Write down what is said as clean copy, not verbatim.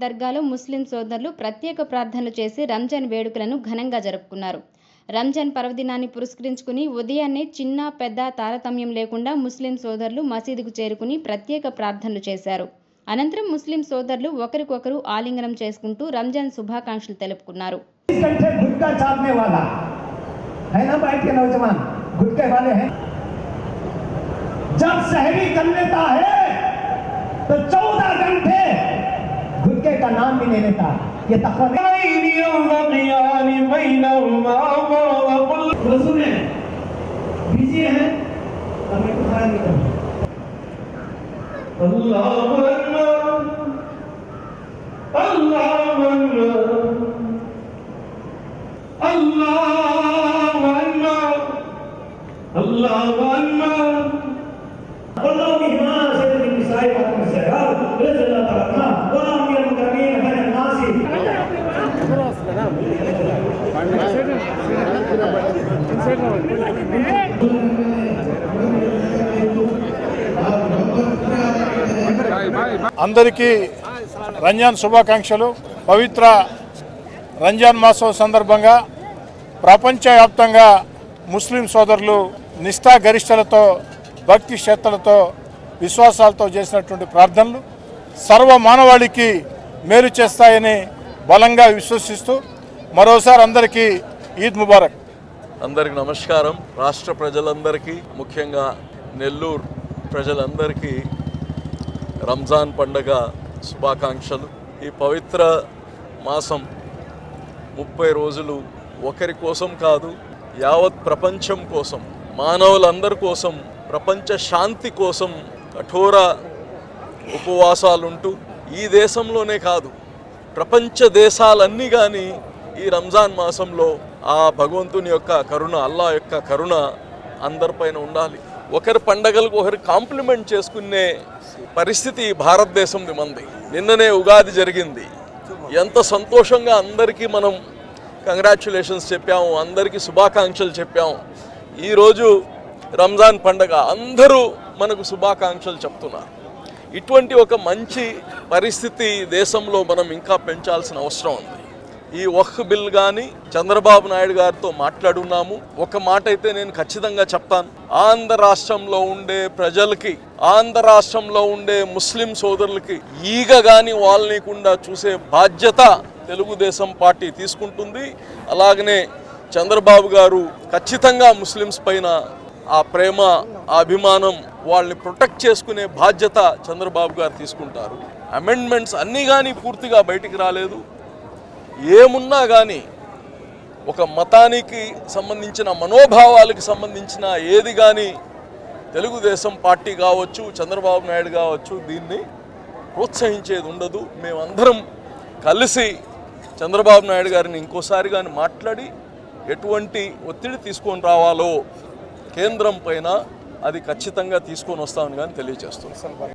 దర్గాలో ముస్లిం సోదరులు ప్రత్యేక ప్రార్థనలు చేసి రంజాన్ వేడుకలను ఘనంగా జరుపుకున్నారు. రంజాన్ పర్వదినాన్ని పురస్కరించుకుని ఉదయాన్నే చిన్న పెద్ద తారతమ్యం లేకుండా ముస్లిం సోదరులు మసీదుకు చేరుకుని ప్రత్యేక ప్రార్థనలు చేశారు. అనంతరం ముస్లిం సోదరులు ఒకరికొకరు ఆలింగనం చేసుకుంటూ రంజాన్ శుభాకాంక్షలు తెలుపుకున్నారు. जब शहरी कर लेता है तो 14 घंटे गुटके का नाम भी नहीं लेता। ये तकवा बिजी है అందరికీ రంజాన్ శుభాకాంక్షలు. పవిత్ర రంజాన్ మాసం సందర్భంగా ప్రపంచవ్యాప్తంగా ముస్లిం సోదరులు నిష్ఠా గరిష్టలతో భక్తి శ్రద్ధలతో విశ్వాసాలతో చేసినటువంటి ప్రార్థనలు సర్వ మానవాళికి మేలు చేస్తాయని బలంగా విశ్వసిస్తూ మరోసారి అందరికీ ఈద్ ముబారక్. అందరికి నమస్కారం. రాష్ట్ర ప్రజలందరికీ, ముఖ్యంగా నెల్లూరు ప్రజలందరికీ రంజాన్ పండుగ శుభాకాంక్షలు. ఈ పవిత్ర మాసం 30 రోజులు ఒకరి కోసం కాదు, యావత్ ప్రపంచం కోసం, మానవులందరి కోసం, ప్రపంచ శాంతి కోసం కఠోర ఉపవాసాలుంటూ ఈ దేశంలోనే కాదు ప్రపంచ దేశాలన్నీ కానీ ఈ రంజాన్ మాసంలో ఆ భగవంతుని యొక్క కరుణ, అల్లా యొక్క కరుణ అందరిపైన ఉండాలి. ఒకరి పండగలకు ఒకరు కాంప్లిమెంట్ చేసుకునే పరిస్థితి భారతదేశంది మంది. నిన్ననే ఉగాది జరిగింది. ఎంత సంతోషంగా అందరికీ మనం కంగ్రాచ్యులేషన్స్ చెప్పాము, అందరికీ శుభాకాంక్షలు చెప్పాము. ఈరోజు రంజాన్ పండగ అందరూ మనకు శుభాకాంక్షలు చెప్తున్నారు. ఇటువంటి ఒక మంచి పరిస్థితి దేశంలో మనం ఇంకా పెంచాల్సిన అవసరం ఉంది. ఈ వక్ఫ్ బిల్ కానీ చంద్రబాబు నాయుడు గారితో మాట్లాడున్నాము. ఒక మాట అయితే నేను ఖచ్చితంగా చెప్తాను, ఆంధ్ర రాష్ట్రంలో ఉండే ప్రజలకి, ఆంధ్ర రాష్ట్రంలో ఉండే ముస్లిం సోదరులకి ఈగ కానీ వాళ్ళనికుండా చూసే బాధ్యత తెలుగుదేశం పార్టీ తీసుకుంటుంది. అలాగనే చంద్రబాబు గారు ఖచ్చితంగా ముస్లిమ్స్ పైన ఆ ప్రేమ, ఆ అభిమానం, వాళ్ళని ప్రొటెక్ట్ చేసుకునే బాధ్యత చంద్రబాబు గారు తీసుకుంటారు. అమెండ్మెంట్స్ అన్నీ కానీ పూర్తిగా బయటికి రాలేదు. ఏమున్నా కానీ ఒక మతానికి సంబంధించిన, మనోభావాలకు సంబంధించిన ఏది కానీ తెలుగుదేశం పార్టీ కావచ్చు, చంద్రబాబు నాయుడు కావచ్చు, దీన్ని ప్రోత్సహించేది ఉండదు. మేమందరం కలిసి చంద్రబాబు నాయుడు గారిని ఇంకోసారి కానీ మాట్లాడి ఎటువంటి ఒత్తిడి తీసుకొని రావాలో కేంద్రం పైన అది ఖచ్చితంగా తీసుకొని వస్తామని కానీ తెలియజేస్తున్నాం.